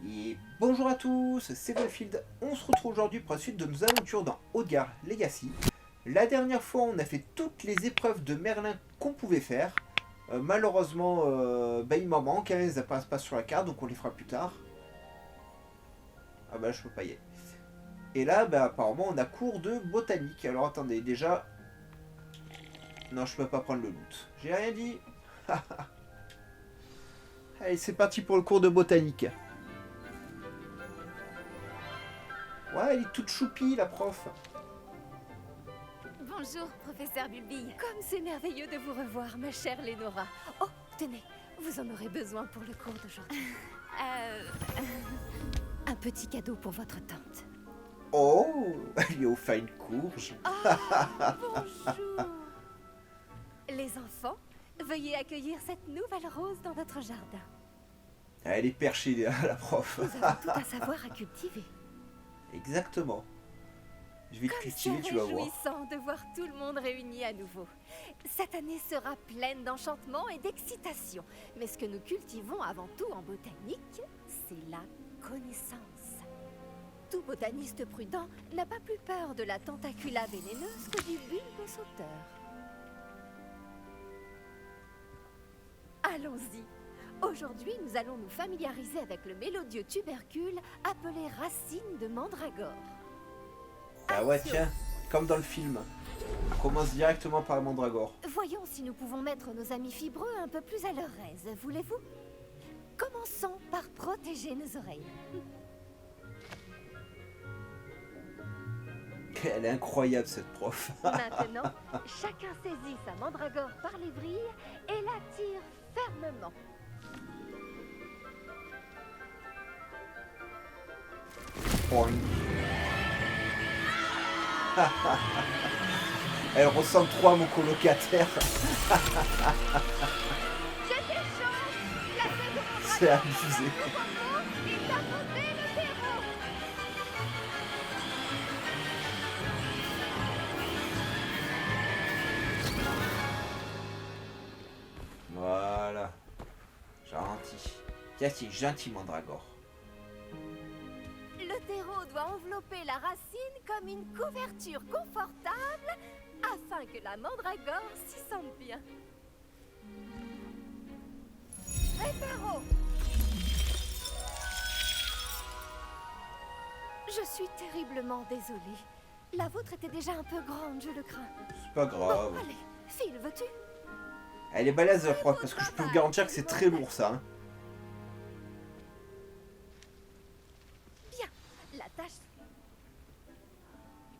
Et bonjour à tous, c'est Goldfield. On se retrouve aujourd'hui pour la suite de nos aventures dans Outgard Legacy. La dernière fois, on a fait toutes les épreuves de Merlin qu'on pouvait faire. Malheureusement, il m'en manque, hein, elles apparaissent pas sur la carte, donc on les fera plus tard. Ah bah je peux pas y aller. Et là, apparemment, on a cours de botanique. Alors attendez, déjà... Non, je peux pas prendre le loot. J'ai rien dit. Allez, c'est parti pour le cours de botanique. Ouais, elle est toute choupie, la prof. Bonjour, professeur Bulbille. Comme c'est merveilleux de vous revoir, ma chère Lénora. Oh, tenez, vous en aurez besoin pour le cours d'aujourd'hui. Un petit cadeau pour votre tante. Oh, elle est au fine courge. Bonjour. Les enfants, veuillez accueillir cette nouvelle rose dans notre jardin. Elle est perchée, la prof. Vous avez tout un savoir à cultiver. Exactement. Je vais te Comme cultiver, c'est tu vas voir. réjouissant de voir tout le monde réuni à nouveau. Cette année sera pleine d'enchantement et d'excitation. Mais ce que nous cultivons avant tout en botanique, c'est la connaissance. Tout botaniste prudent n'a pas plus peur de la tentacula vénéneuse que du bulbe sauteur. Allons-y. Aujourd'hui, nous allons nous familiariser avec le mélodieux tubercule appelé racine de mandragore. Ah ouais, tiens, comme dans le film. On commence directement par la mandragore. Voyons si nous pouvons mettre nos amis fibreux un peu plus à leur aise, voulez-vous? Commençons par protéger nos oreilles. Elle est incroyable, cette prof. Maintenant, chacun saisit sa mandragore par les vrilles et la tire fermement. Elle ressemble trop à mon colocataire. Jetez chaud, placez de mandragore C'est abusé. et tapoter le terreau. Voilà. Gentil. Tiens, c'est gentil, mandragore. Le terreau doit envelopper la racine comme une couverture confortable afin que la mandragore s'y sente bien. Réparo! Je suis terriblement désolée. La vôtre était déjà un peu grande, je le crains. C'est pas grave. Bon, allez, Phil, veux-tu? Elle est balèze, la prof, parce que je peux vous garantir que c'est très lourd, ça. Hein. Bien, la tâche...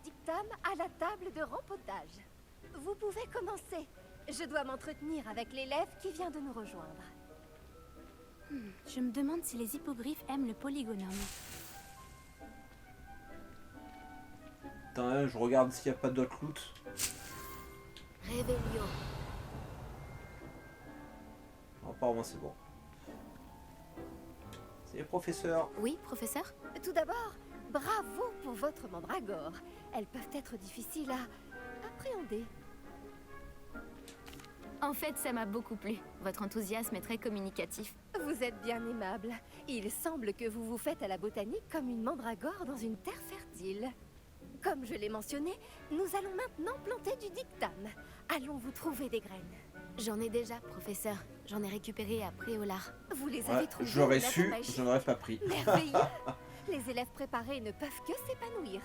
Dictame à la table de rempotage. Vous pouvez commencer. Je dois m'entretenir avec l'élève qui vient de nous rejoindre. Je me demande si les hippogriffes aiment le polygonome. Attends, hein, je regarde s'il n'y a pas d'autres loot. Réveillon. Apparemment, c'est bon. C'est le professeur. Oui, professeur? Tout d'abord, bravo pour votre mandragore. Elles peuvent être difficiles à appréhender. En fait, ça m'a beaucoup plu. Votre enthousiasme est très communicatif. Vous êtes bien aimable. Il semble que vous vous faites à la botanique comme une mandragore dans une terre fertile. Comme je l'ai mentionné, nous allons maintenant planter du dictame. Allons vous trouver des graines. J'en ai déjà, professeur. J'en ai récupéré à Préolard. Vous les avez Ouais, trouvés je l'aurais au lac su, magique. je n'aurais pas pris. Merveilleux. Les élèves préparés ne peuvent que s'épanouir.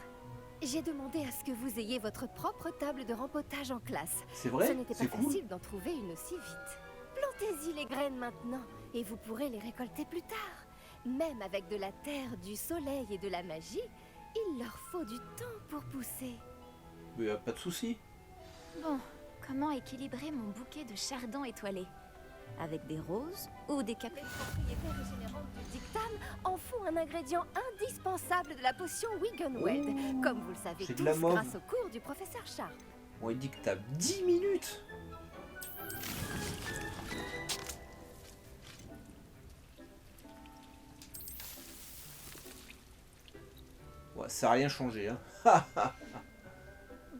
J'ai demandé à ce que vous ayez votre propre table de rempotage en classe. C'est vrai? Ce n'était C'est pas cool. facile d'en trouver une aussi vite. Plantez-y les graines maintenant et vous pourrez les récolter plus tard. Même avec de la terre, du soleil et de la magie, il leur faut du temps pour pousser. Mais pas de souci. Bon, comment équilibrer mon bouquet de chardons étoilés? Avec des roses ou des Les capris? propriétés régénérantes du dictame en font un ingrédient indispensable de la potion Wiggenweld, comme vous le savez c'est de tous la mauve. grâce au cours du professeur Sharp. Bon, il dit que t'as 10 minutes. Ouais, ça n'a rien changé, hein.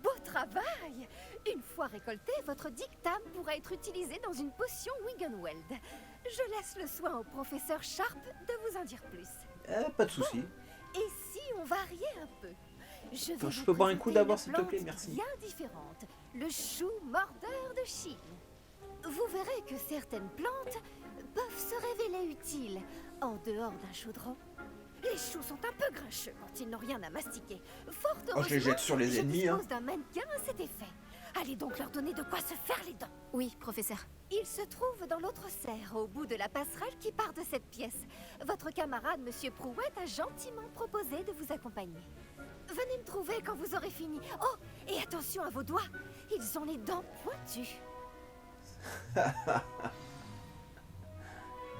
Beau travail! Une fois récolté, votre dictame pourra être utilisé dans une potion Wiggenweld. Je laisse le soin au professeur Sharp de vous en dire plus. Pas de souci. Et si on variait un peu? Je vais Je vous peux boire un coup présenter d'abord, une s'il te plaît, plante merci. bien différente, le chou mordeur de Chine. Vous verrez que certaines plantes peuvent se révéler utiles en dehors d'un chaudron. Les choux sont un peu grincheux quand ils n'ont rien à mastiquer. Fort heureusement, Oh, je les jette sur les ennemis, je hein. dispose d'un mannequin à cet effet. Allez donc leur donner de quoi se faire les dents. Oui, professeur. Il se trouve dans l'autre serre, au bout de la passerelle qui part de cette pièce. Votre camarade, Monsieur Prouette, a gentiment proposé de vous accompagner. Venez me trouver quand vous aurez fini. Oh, et attention à vos doigts, ils ont les dents pointues.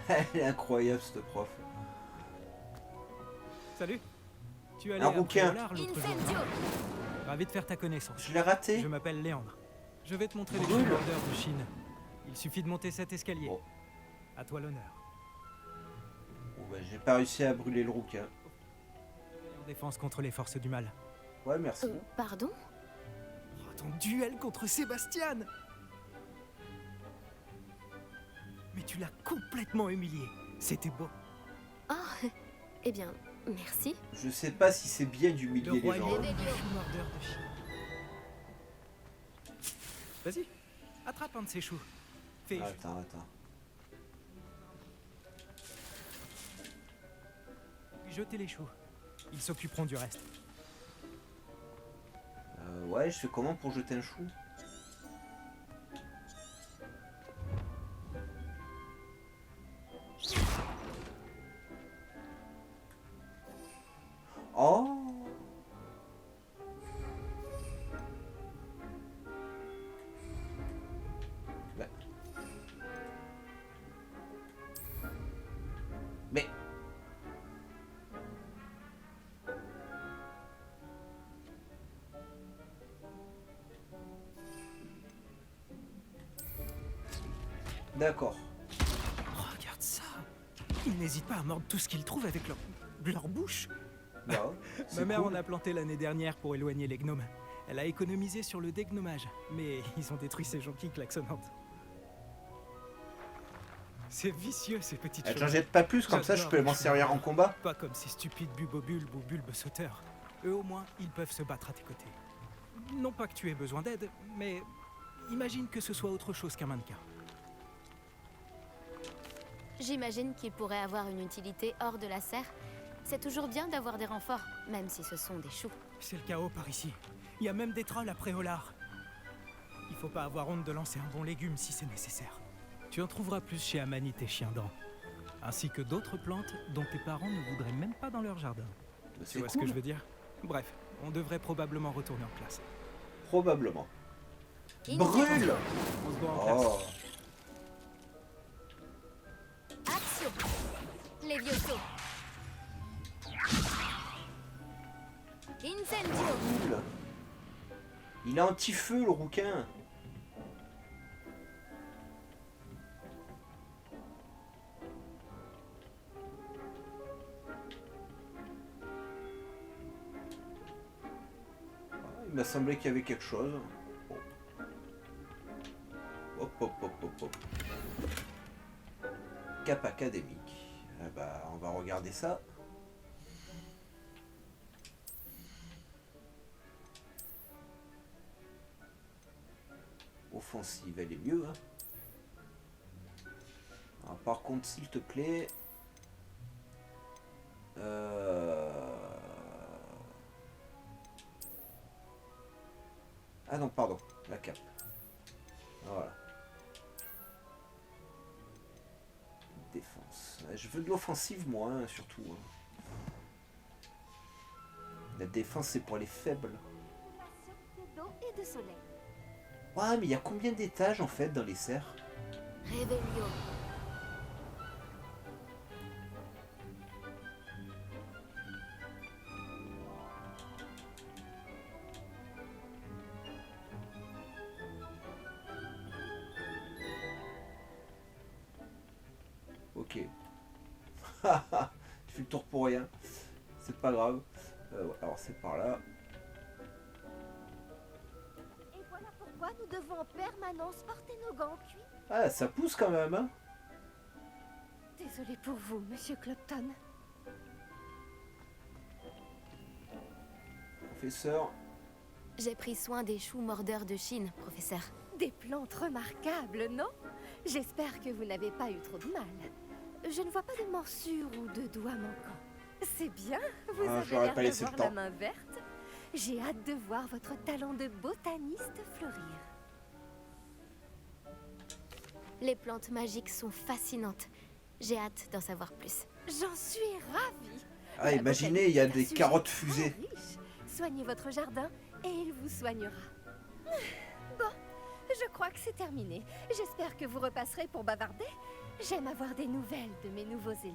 Elle est incroyable, cette prof. Salut. Tu allais Un à rouquin. Préolard l'autre jour. Incendio! Ravi de faire ta connaissance. Je l'ai raté. Je m'appelle Léandre. Je vais te montrer les Brûle. mordeurs de Chine. Il suffit de monter cet escalier. Oh. À toi l'honneur. Bon, bah, j'ai pas réussi à brûler le rouquin. En défense contre les forces du mal. Ouais, merci. Pardon? Oh, ton duel contre Sébastien! Mais tu l'as complètement humilié. C'était beau. Oh, eh bien, merci. Je sais pas si c'est bien Le d'humilier les royaume gens. du chou mordeur de Chine. Vas-y, attrape un de ces choux. Fais Attends. jeter les choux. Ils s'occuperont du reste. Ouais, je fais comment pour jeter un chou? Oh! Bah. Mais... D'accord. Regarde ça. Ils n'hésitent pas à mordre tout ce qu'ils trouvent avec leur bouche. Bah, Ma c'est mère cool. en a planté l'année dernière pour éloigner les gnomes. Elle a économisé sur le dégnomage, mais ils ont détruit ces jonquilles klaxonnantes. C'est vicieux ces petites J'en choses. jette pas plus, comme ça je J'adore peux les m'en choux. servir en combat. Pas comme ces stupides bubobulbes ou bulbes sauteurs. Eux au moins, ils peuvent se battre à tes côtés. Non pas que tu aies besoin d'aide, mais imagine que ce soit autre chose qu'un mannequin. J'imagine qu'il pourrait avoir une utilité hors de la serre. C'est toujours bien d'avoir des renforts, même si ce sont des choux. C'est le chaos par ici. Il y a même des trolls à Préolard. Il faut pas avoir honte de lancer un bon légume si c'est nécessaire. Tu en trouveras plus chez Amanite et Chiendent, ainsi que d'autres plantes dont tes parents ne voudraient même pas dans leur jardin. Tu C'est vois ce que cool. je veux dire? Bref, on devrait probablement retourner en classe. Probablement. Incendio! Brûle! On se voit en classe. Oh! Action! Levioso! Incendio! Brûle! Il est anti-feu, le rouquin. Ah, il m'a semblé qu'il y avait quelque chose. Bon. Hop. Cap académique. Ah bah, on va regarder ça. Offensive, elle est mieux. Hein. Alors, par contre, s'il te plaît... Ah non, pardon, la cape. Voilà. Défense. Je veux de l'offensive, moi, hein, surtout. Hein. La défense, c'est pour les faibles. D'eau et de soleil. Ouais, mais il y a combien d'étages, en fait, dans les serres? Revelio! Ok. Tu fais le tour pour rien. C'est pas grave. Ouais, alors c'est par là. Et voilà pourquoi nous devons en permanence porter nos gants cuits. Ah, ça pousse quand même, hein. Désolée pour vous, Monsieur Clopton. Professeur, J'ai pris soin des choux mordeurs de Chine, professeur. Des plantes remarquables, non? J'espère que vous n'avez pas eu trop de mal. Je ne vois pas de morsures ou de doigts manquants. C'est bien, vous Ah, avez j'aurais l'air pas laissé d'avoir le la temps. main verte. J'ai hâte de voir votre talent de botaniste fleurir. Les plantes magiques sont fascinantes. J'ai hâte d'en savoir plus. J'en suis ravie. ah, La imaginez, il y a botanique est un des sujet carottes très fusées. riche. Soignez votre jardin et il vous soignera. Bon, je crois que c'est terminé. J'espère que vous repasserez pour bavarder. J'aime avoir des nouvelles de mes nouveaux élèves.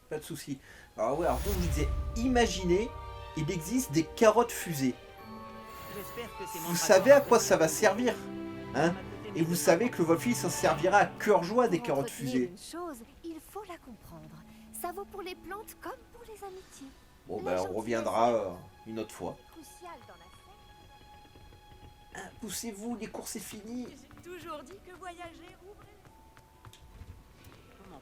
Pas de souci. Alors ouais, alors donc je disais, imaginez, il existe des carottes fusées. Vous savez à quoi ça va servir, hein? Et vous savez que le Wolfie s'en servira à cœur joie des Pour carottes entretenir fusées. une chose, il faut la comprendre. Ça vaut pour les plantes comme pour les amitiés. Bon La ben on gentillesse reviendra une autre fois. est cruciale dans la scène. Hein, poussez-vous, les courses c'est fini. J'ai toujours dit que voyager ouvrait. Comment?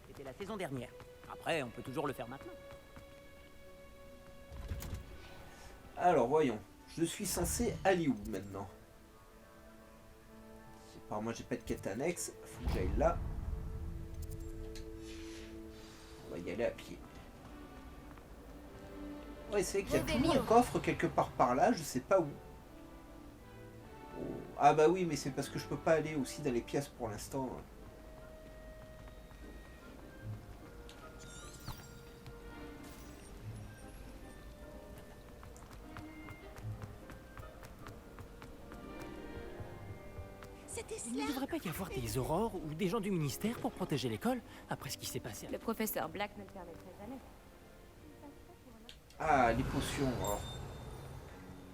C'était la saison dernière. Après, on peut toujours le faire maintenant. Alors voyons, je suis censé aller où maintenant? Par moi j'ai pas de quête annexe, faut que j'aille là. On va y aller à pied. Ouais, c'est vrai qu'il y a toujours un coffre quelque part par là, je sais pas où. Oh. Ah bah oui, mais c'est parce que je peux pas aller aussi dans les pièces pour l'instant. Il ne devrait pas y avoir des aurores ou des gens du ministère pour protéger l'école après ce qui s'est passé. Le professeur Black ne le permettrait jamais. Ah, les potions. Alors.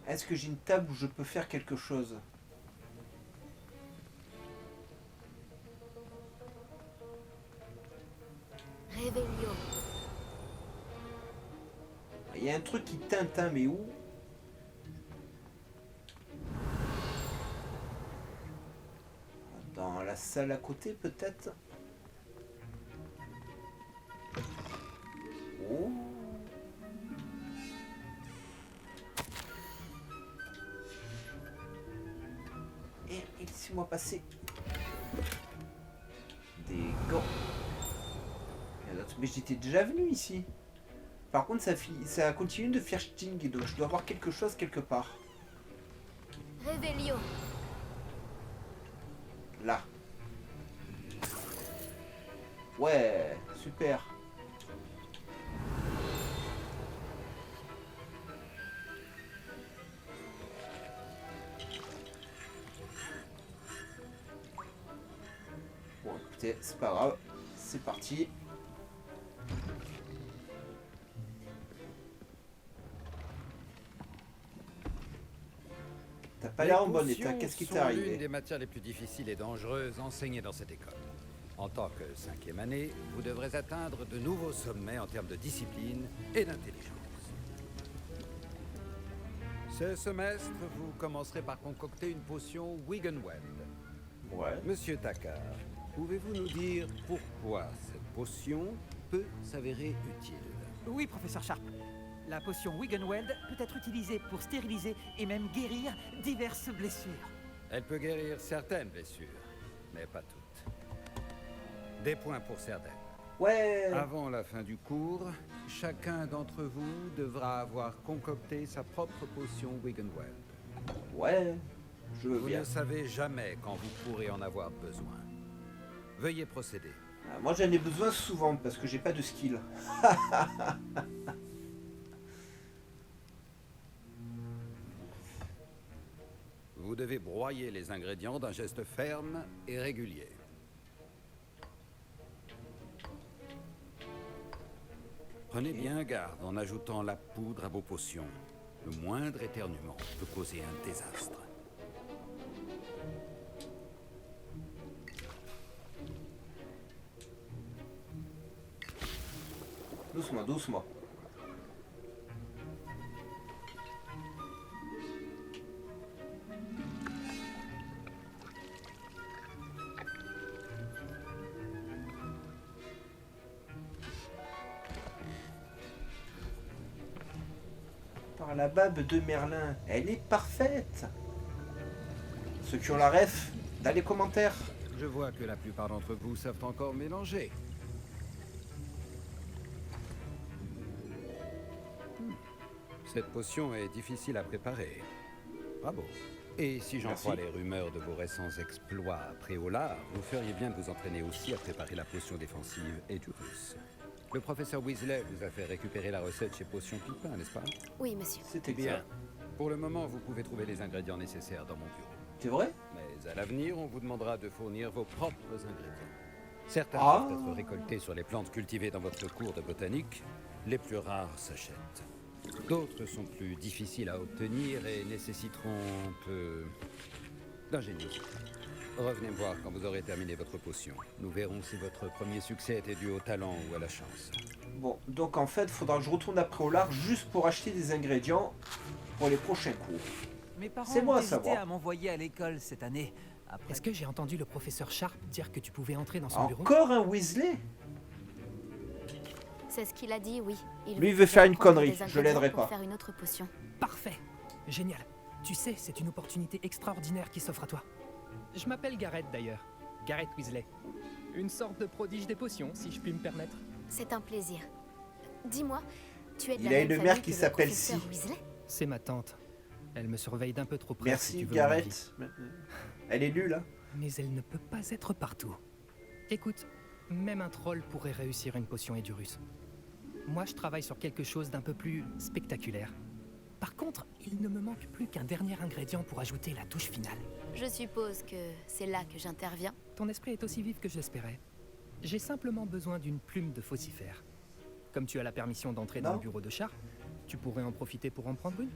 Est-ce que j'ai une table où je peux faire quelque chose? Réveillon. Il y a un truc qui tintin, mais où? Dans la salle à côté, peut-être? Oh. Et laissez-moi passer. Des gants. Mais j'étais déjà venu ici. Par contre, ça continue de faire sting, donc je dois avoir quelque chose quelque part. Réveillon. Là. Ouais, super. Bon, écoutez, c'est pas grave. C'est parti. T'as pas l'air en bon état, qu'est-ce qui t'est sont l'une arrivé? des matières les plus difficiles et dangereuses enseignées dans cette école. En tant que 5e année, vous devrez atteindre de nouveaux sommets en termes de discipline et d'intelligence. Ce semestre, vous commencerez par concocter une potion Wiggenweld. Ouais. Monsieur Takar, pouvez-vous nous dire pourquoi cette potion peut s'avérer utile? Oui, professeur Sharp. La potion Wiggenweld peut être utilisée pour stériliser et même guérir diverses blessures. Elle peut guérir certaines blessures, mais pas toutes. Des points pour certaines. Ouais. Avant la fin du cours, chacun d'entre vous devra avoir concocté sa propre potion Wiggenweld. Ouais. Je veux Vous bien. ne savez jamais quand vous pourrez en avoir besoin. Veuillez procéder. Ah, moi j'en ai besoin souvent parce que j'ai pas de skill. Vous devez broyer les ingrédients d'un geste ferme et régulier. Prenez bien garde en ajoutant la poudre à vos potions. Le moindre éternuement peut causer un désastre. Doucement, doucement. Ah, la babe de Merlin, elle est parfaite. Ceux qui ont la ref, dans les commentaires. Je vois que la plupart d'entre vous savent encore mélanger. Cette potion est difficile à préparer. Bravo. Et si j'en Merci. crois les rumeurs de vos récents exploits à Préolard, vous feriez bien de vous entraîner aussi à préparer la potion défensive Edurus. Le professeur Weasley vous a fait récupérer la recette chez Potion Pipin, n'est-ce pas? Oui, monsieur. C'était Bien. bien. Pour le moment, vous pouvez trouver les ingrédients nécessaires dans mon bureau. C'est vrai? Mais à l'avenir, on vous demandera de fournir vos propres ingrédients. Certains Ah. peuvent être récoltés sur les plantes cultivées dans votre cours de botanique. Les plus rares s'achètent. D'autres sont plus difficiles à obtenir et nécessiteront un peu d'ingéniosité. Revenez me voir quand vous aurez terminé votre potion. Nous verrons si votre premier succès était dû au talent ou à la chance. Bon, donc en fait, il faudra que je retourne après au large juste pour acheter des ingrédients pour les prochains cours. Mes parents C'est moi ont à hésité savoir. à m'envoyer à l'école cette année. Après, Est-ce que j'ai entendu le professeur Sharp dire que tu pouvais entrer dans son bureau? Encore un Weasley? C'est ce qu'il a dit, oui. Lui, il veut faire une prendre connerie, des je ingrédients l'aiderai pour pas. faire une autre potion. Parfait. Génial. Tu sais, c'est une opportunité extraordinaire qui s'offre à toi. Je m'appelle Gareth d'ailleurs. Gareth Weasley. Une sorte de prodige des potions, si je puis me permettre. C'est un plaisir. Dis-moi, tu es de Il la a même une famille mère que qui le s'appelle professeur Si. Weasley? C'est ma tante. Elle me surveille d'un peu trop près, si Merci tu veux mon avis. Gareth. Elle est nulle, hein? Mais elle ne peut pas être partout. Écoute, même un troll pourrait réussir une potion Edurus. Moi, je travaille sur quelque chose d'un peu plus spectaculaire. Par contre, il ne me manque plus qu'un dernier ingrédient pour ajouter la touche finale. Je suppose que c'est là que j'interviens. Ton esprit est aussi vif que je l'espérais. J'ai simplement besoin d'une plume de faucifère. Comme tu as la permission d'entrer dans Non. le bureau de Sharp, tu pourrais en profiter pour en prendre une.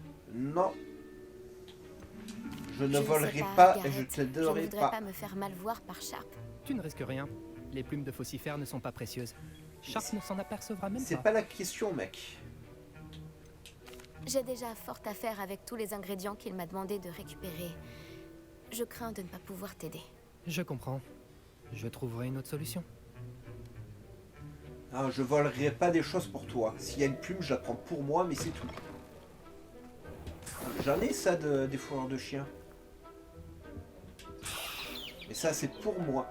Non. Je ne sais volerai pas et Gareth. je te Je ne donnerai voudrais pas. pas me faire mal voir par Sharp. Tu ne risques rien. Les plumes de faucifère ne sont pas précieuses. Sharp ne s'en apercevra même C'est pas. pas la question, mec. J'ai déjà fort à faire avec tous les ingrédients qu'il m'a demandé de récupérer. Je crains de ne pas pouvoir t'aider. Je comprends. Je trouverai une autre solution. Ah, je volerai pas des choses pour toi. S'il y a une plume, je la prends pour moi, mais c'est tout. J'en ai ça des fourrures de chien. Mais ça, c'est pour moi.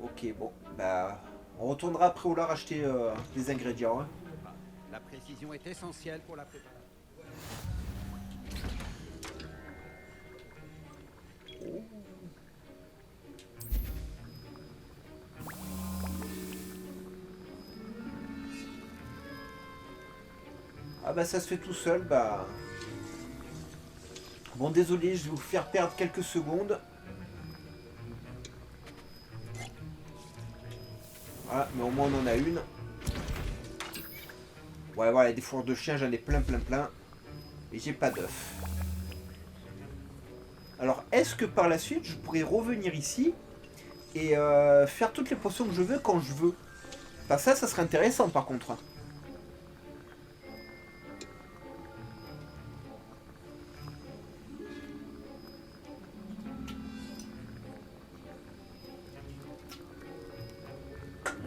Ok, bon, bah... On retournera après au lard acheter des ingrédients. Hein. La précision est essentielle pour la préparation. Ah bah ça se fait tout seul, bah... Bon, désolé, je vais vous faire perdre quelques secondes. Voilà, mais au moins on en a une. Ouais, voilà, des fourrures de chien, j'en ai plein. Et j'ai pas d'œufs. Alors, est-ce que par la suite, je pourrais revenir ici et faire toutes les potions que je veux quand je veux? Enfin, ça serait intéressant par contre.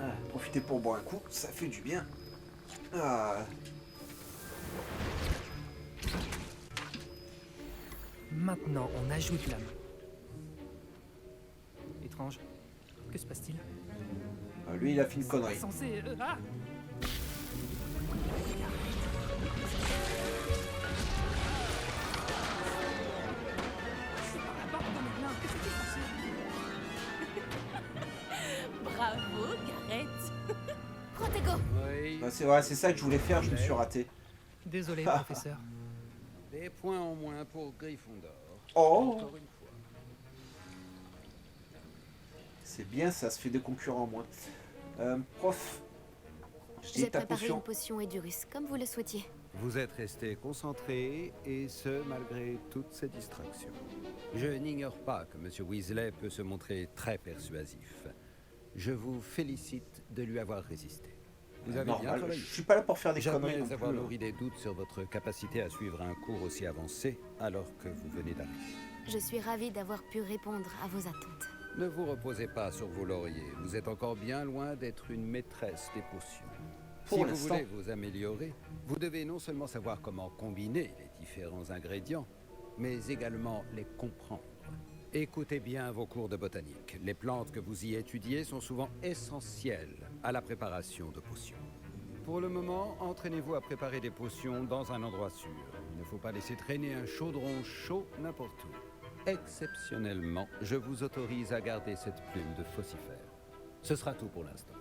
Ah, profitez pour boire un coup, ça fait du bien. Ah. Maintenant, on ajoute la main. Étrange. Que se passe-t-il? Lui, il a fait une C'est connerie. pas censé... ah C'est pas la barbe de Merlin. Que s'est-il passé? Bravo, Gareth. Protego! Oui, Bah, c'est vrai, c'est ça que je voulais faire, je me suis raté. Désolé, professeur. des points en moins pour Gryffondor. Oh, Encore une fois. c'est bien, ça se fait des concurrents en moins. Prof, j'ai J'ai ta préparé potion. une potion Edurus, comme vous le souhaitiez. Vous êtes resté concentré, et ce, malgré toutes ces distractions. Je n'ignore pas que M. Weasley peut se montrer très persuasif. Je vous félicite de lui avoir résisté. Vous avez bien Normal, travaillé. je suis pas là pour faire des conneries J'admets non avoir plus. nourri des doutes sur votre capacité à suivre un cours aussi avancé alors que vous venez d'arriver. Je suis ravie d'avoir pu répondre à vos attentes. Ne vous reposez pas sur vos lauriers. Vous êtes encore bien loin d'être une maîtresse des potions. Pour Si vous l'instant. voulez vous améliorer, vous devez non seulement savoir comment combiner les différents ingrédients, mais également les comprendre. Écoutez bien vos cours de botanique. Les plantes que vous y étudiez sont souvent essentielles à la préparation de potions. Pour le moment, entraînez-vous à préparer des potions dans un endroit sûr. Il ne faut pas laisser traîner un chaudron chaud n'importe où. Exceptionnellement, je vous autorise à garder cette plume de faucifère. Ce sera tout pour l'instant.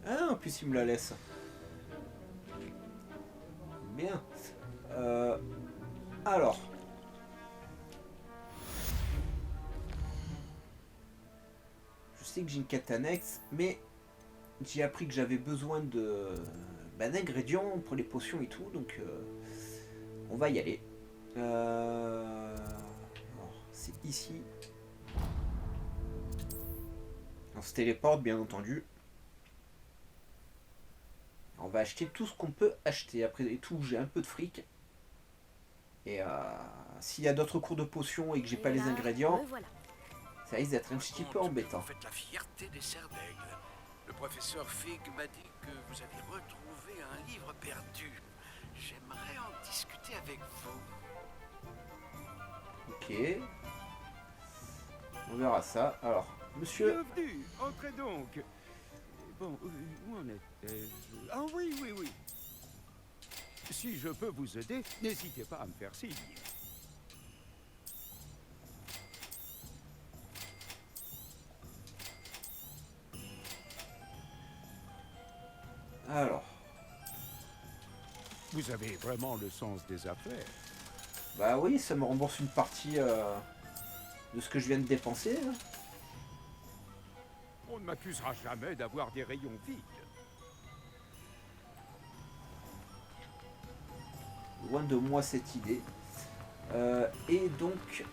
Ah, en plus il me la laisse. Bien. Alors. Je sais que j'ai une quête annexe, mais j'ai appris que j'avais besoin de d'ingrédients pour les potions et tout, donc on va y aller. C'est ici. On se téléporte bien entendu. On va acheter tout ce qu'on peut acheter. Après tout, j'ai un peu de fric. Et s'il y a d'autres cours de potions et que j'ai pas les ingrédients, ça risque d'être un petit peu embêtant. Vous faites la fierté des serres d'aigle. Le professeur Fig m'a dit que vous avez retrouvé un livre perdu. J'aimerais en discuter avec vous. Ok. On verra ça. Alors, monsieur... Bienvenue, entrez donc. Bon, où en était-je? Ah oui, oui, oui. Si je peux vous aider, n'hésitez pas à me faire signe. Alors... Vous avez vraiment le sens des affaires. Bah oui, ça me rembourse une partie de ce que je viens de dépenser. Hein. On ne m'accusera jamais d'avoir des rayons vides. Loin de moi cette idée. Et donc...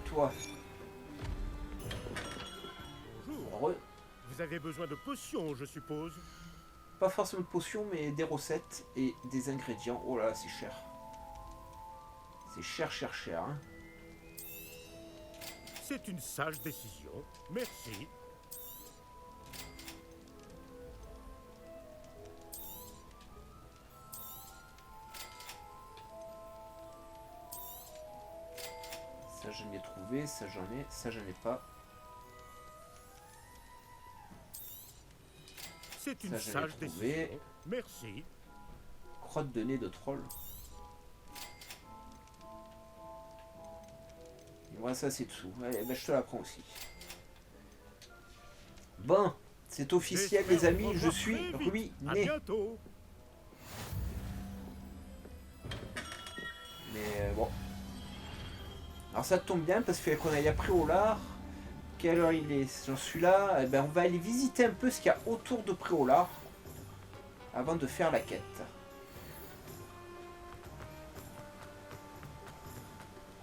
Toi. Bonjour. Vous avez besoin de potions, je suppose? Pas forcément de potions, mais des recettes et des ingrédients. Oh là là, c'est cher. C'est cher, cher, cher. Hein. C'est une sage décision. Merci. Ça, j'en ai trouvé. Ça, j'en ai. Ça, j'en ai pas. C'est une Ça, sage j'avais trouvé. décision. Merci. Crotte de nez de troll. Et voilà, ça c'est dessous. Allez, ben, je te la prends aussi. Bon, c'est officiel les amis, je suis ruiné. À bientôt. Mais bon. Alors ça tombe bien parce qu'il faut qu'on aille après au lard. Quelle heure il est? J'en suis là. Eh ben, on va aller visiter un peu ce qu'il y a autour de Préolard avant de faire la quête.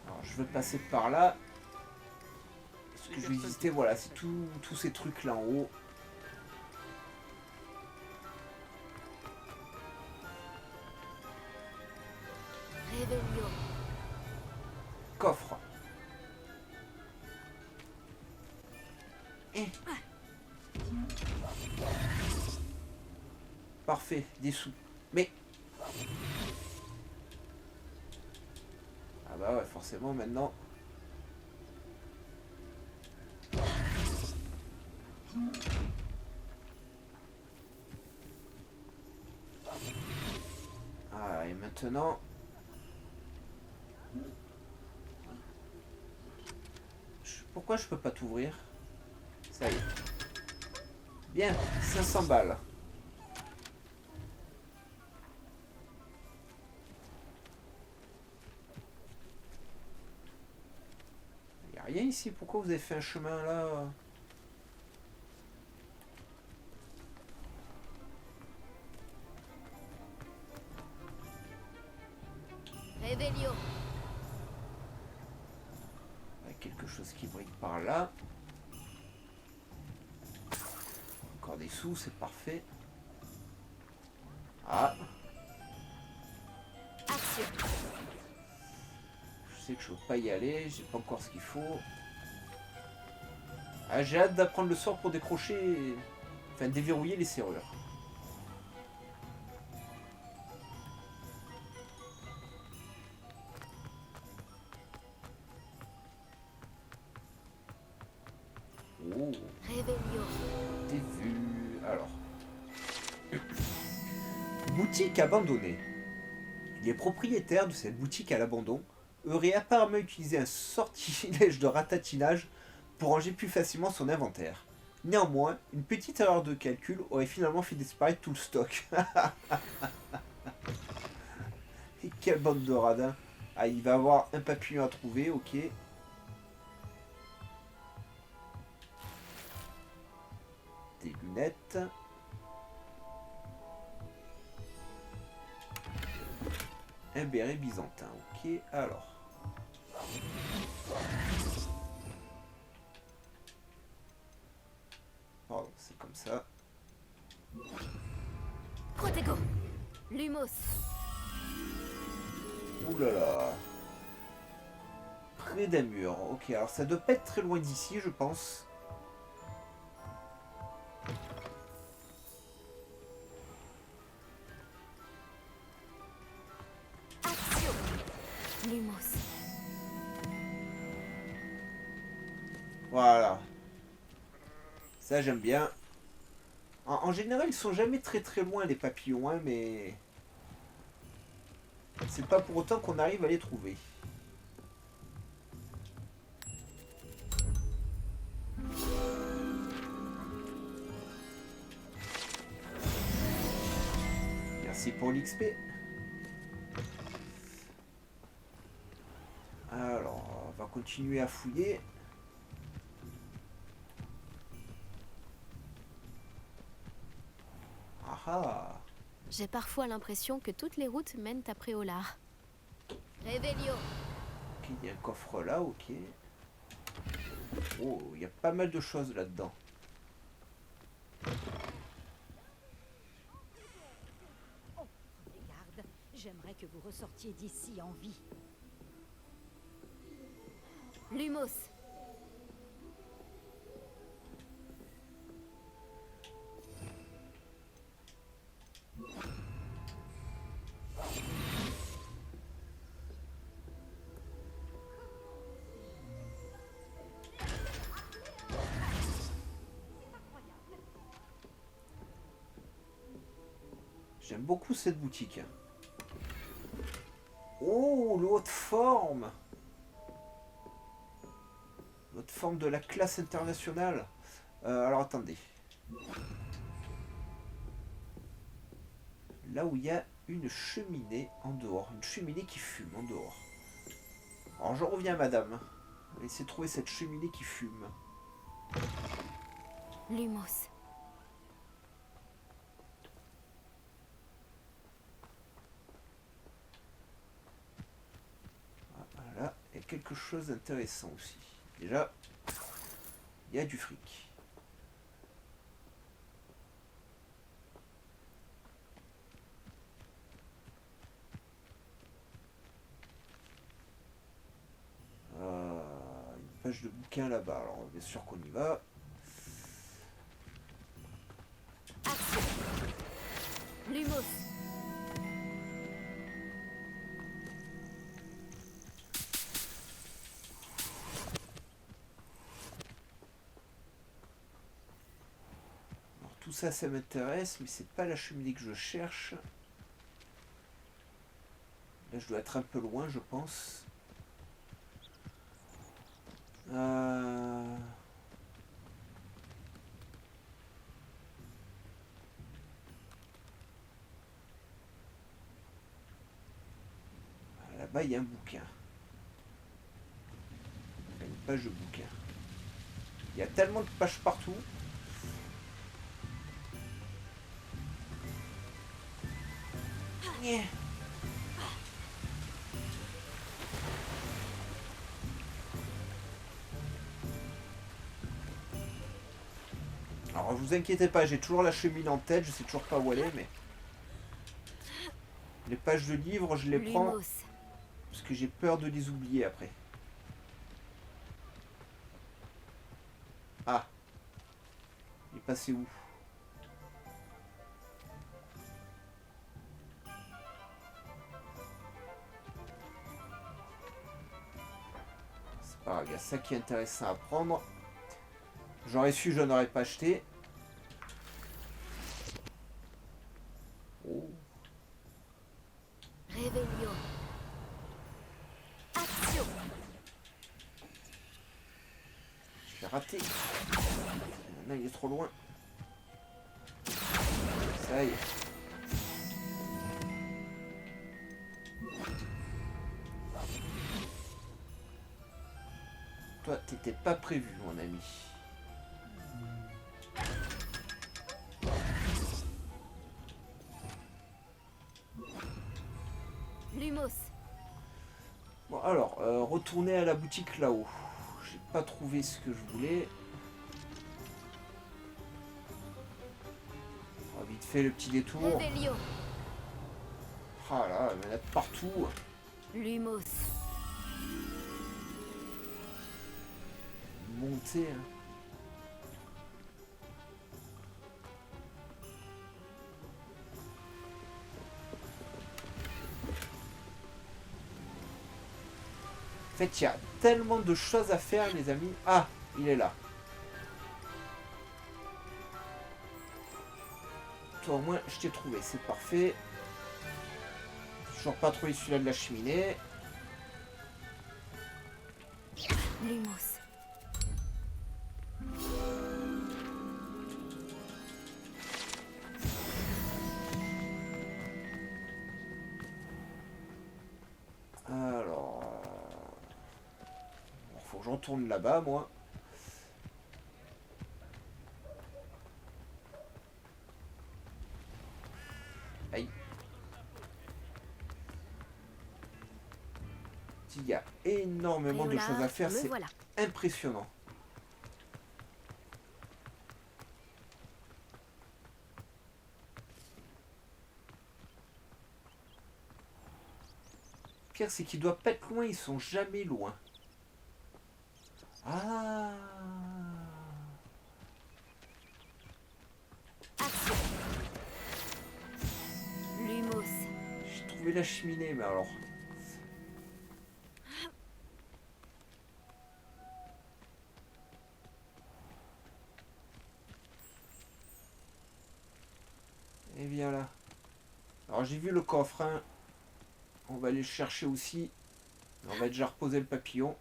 Alors je veux passer par là. Ce que je vais visiter, voilà, c'est tous ces trucs là en haut. Réveillon. Coffre. Parfait, des sous. Mais... Ah bah ouais, forcément maintenant... Ah, et maintenant... Pourquoi je peux pas t'ouvrir? Ça y est. Bien, 500 balles. Il n'y a rien ici, pourquoi vous avez fait un chemin là? Réveillon. Il y a quelque chose qui brille par là. Encore des sous, c'est parfait. Ah. Action. Je sais que je peux pas y aller, j'ai pas encore ce qu'il faut. Ah, j'ai hâte d'apprendre le sort pour décrocher... Enfin, déverrouiller les serrures. Oh, Réveillon. t'es vu. Alors. Boutique abandonnée. Les propriétaires de cette boutique à l'abandon auraient apparemment utilisé un sortilège de ratatinage pour ranger plus facilement son inventaire. Néanmoins, une petite erreur de calcul aurait finalement fait disparaître tout le stock. Et quelle bande de radins. Ah, il va avoir un papillon à trouver, ok. Des lunettes. Un béret byzantin, ok. Alors. Pardon, c'est comme ça. Protego. Lumos. Ouh là là. Près d'un mur. Ok, alors ça doit pas être très loin d'ici, je pense. Action. Lumos. Voilà. Ça, j'aime bien. En général, ils sont jamais très très loin, les papillons, hein, mais... C'est pas pour autant qu'on arrive à les trouver. Merci pour l'XP. Alors, on va continuer à fouiller. Ah ah. J'ai parfois l'impression que toutes les routes mènent à Préolard. Réveillon. Ok, il y a un coffre là, ok. Oh, il y a pas mal de choses là-dedans. Garde, j'aimerais que vous ressortiez d'ici en vie. Lumos. J'aime beaucoup cette boutique. Oh, le haute forme. Haute forme de la classe internationale. Alors attendez. Là où il y a une cheminée en dehors. Une cheminée qui fume en dehors. Alors je reviens madame. On va essayer de trouver cette cheminée qui fume. Lumos. Voilà, il y a quelque chose d'intéressant aussi. Déjà, il y a du fric. Une page de bouquin là-bas, alors bien sûr qu'on y va. Action. Lumos. Alors tout ça, ça m'intéresse, mais c'est pas la cheminée que je cherche. Là, je dois être un peu loin, je pense. Là-bas, il y a un bouquin. Une page de bouquin. Il y a tellement de pages partout. Yeah. Alors, vous inquiétez pas, j'ai toujours la cheminée en tête, je sais toujours pas où elle est, mais... Les pages de livres, je les prends Parce que j'ai peur de les oublier après. Ah. Il est passé où? C'est pas grave, il y a ça qui est intéressant à prendre. J'aurais su, je n'aurais pas acheté. Oh. Réveillon. Action. J'ai raté. Maintenant il est trop loin. Ça y est. Toi, t'étais pas prévu, mon ami. Lumos. Bon, alors, retourner à la boutique là-haut. J'ai pas trouvé ce que je voulais. On va vite fait le petit détour. Réveillon. Ah là, il y en a de partout. Lumos. Monter. Hein. En fait, il y a tellement de choses à faire, les amis. Ah, il est là. Toi, au moins, je t'ai trouvé. C'est parfait. Toujours pas trouvé celui-là de la cheminée. Lumos. Alors... faut que j'en tourne là-bas, moi. Aïe. Il y a énormément de choses à faire, c'est impressionnant. Le pire, c'est qu'ils doivent pas être loin, ils sont jamais loin. Ah. Action. Lumos. J'ai trouvé la cheminée, mais alors... Et bien là. Alors j'ai vu le coffre, hein. On va aller le chercher aussi. On va déjà reposer le papillon.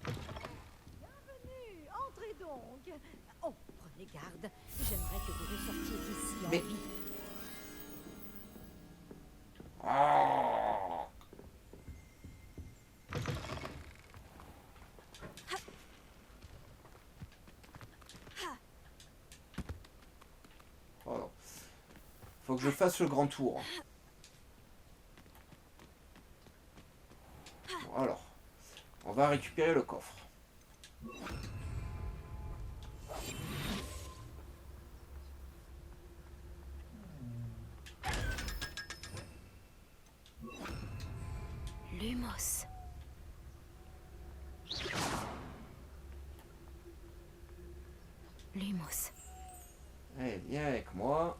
Bienvenue, entrez donc. Oh, prenez garde. J'aimerais que vous ressortiez d'ici en Mais... vie. Ah. Oh non. Faut que je fasse le grand tour. Bon, alors, on va récupérer le coffre. Lumos. Lumos. Allez, viens avec moi.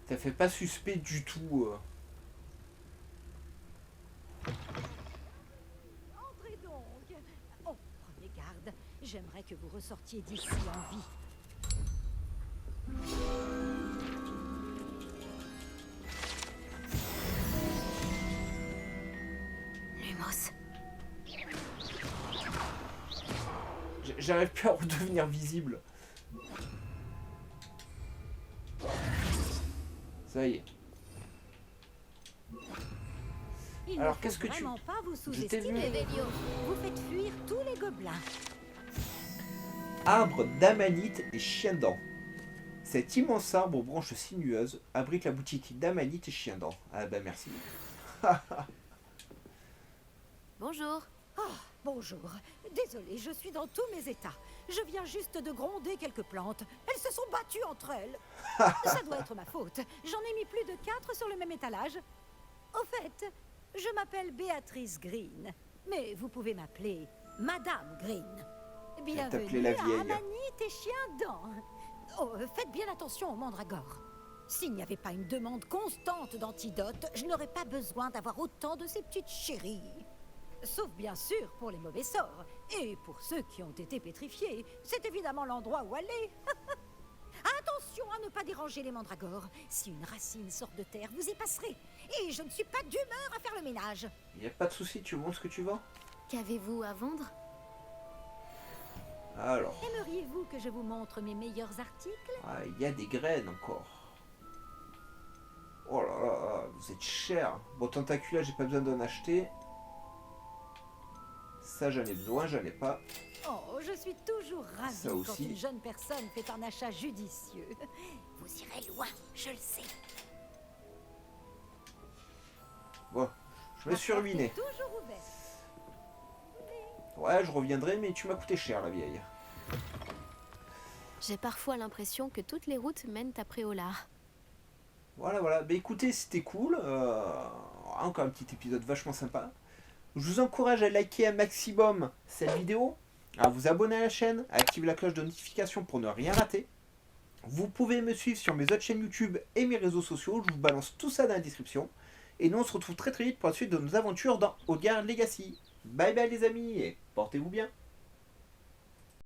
Ça fait pas suspect du tout. Entrez donc. Oh, prenez garde. J'aimerais que vous ressortiez d'ici en vie. Lumos. J'arrive plus à redevenir visible. Ça y est. Alors qu'est-ce que tu... Vraiment pas vous Je t'ai vu. sous-estimer. Vous faites fuir tous les gobelins. Arbre d'amanite et chien dent. Cet immense arbre aux branches sinueuses abrite la boutique d'amanite et chien dent. Ah bah merci. Bonjour. Bonjour. Désolée, je suis dans tous mes états. Je viens juste de gronder quelques plantes. Elles se sont battues entre elles. Ça doit être ma faute. J'en ai mis plus de 4 sur le même étalage. Au fait, je m'appelle Béatrice Green. Mais vous pouvez m'appeler Madame Green. t'appeler Bienvenue la à vieille. Amanite et Chiendent. Oh, faites bien attention aux mandragores. S'il n'y avait pas une demande constante d'antidotes, je n'aurais pas besoin d'avoir autant de ces petites chéries. Sauf bien sûr pour les mauvais sorts. Et pour ceux qui ont été pétrifiés, c'est évidemment l'endroit où aller. Attention à ne pas déranger les mandragores. Si une racine sort de terre, vous y passerez. Et je ne suis pas d'humeur à faire le ménage. Y a pas de souci, tu montres ce que tu vends? Qu'avez-vous à vendre? Alors, Aimeriez-vous que je vous montre mes meilleurs articles? il y a des graines encore. Oh là là, là, vous êtes cher. Bon, tentacula, j'ai pas besoin d'en acheter. Ça, j'en ai besoin, j'en ai pas. Oh, je suis toujours ravie Ça quand aussi. une jeune personne fait un achat judicieux. Vous irez loin, je le sais. Bon, je me suis ruiné. Toujours ouvert. Ouais, je reviendrai, mais tu m'as coûté cher, la vieille. J'ai parfois l'impression que toutes les routes mènent à Préolard. Voilà, voilà. Bah écoutez, c'était cool. Encore un petit épisode vachement sympa. Je vous encourage à liker un maximum cette vidéo, à vous abonner à la chaîne, à activer la cloche de notification pour ne rien rater. Vous pouvez me suivre sur mes autres chaînes YouTube et mes réseaux sociaux. Je vous balance tout ça dans la description. Et nous, on se retrouve très très vite pour la suite de nos aventures dans Oathgar Legacy. Bye bye les amis et portez-vous bien.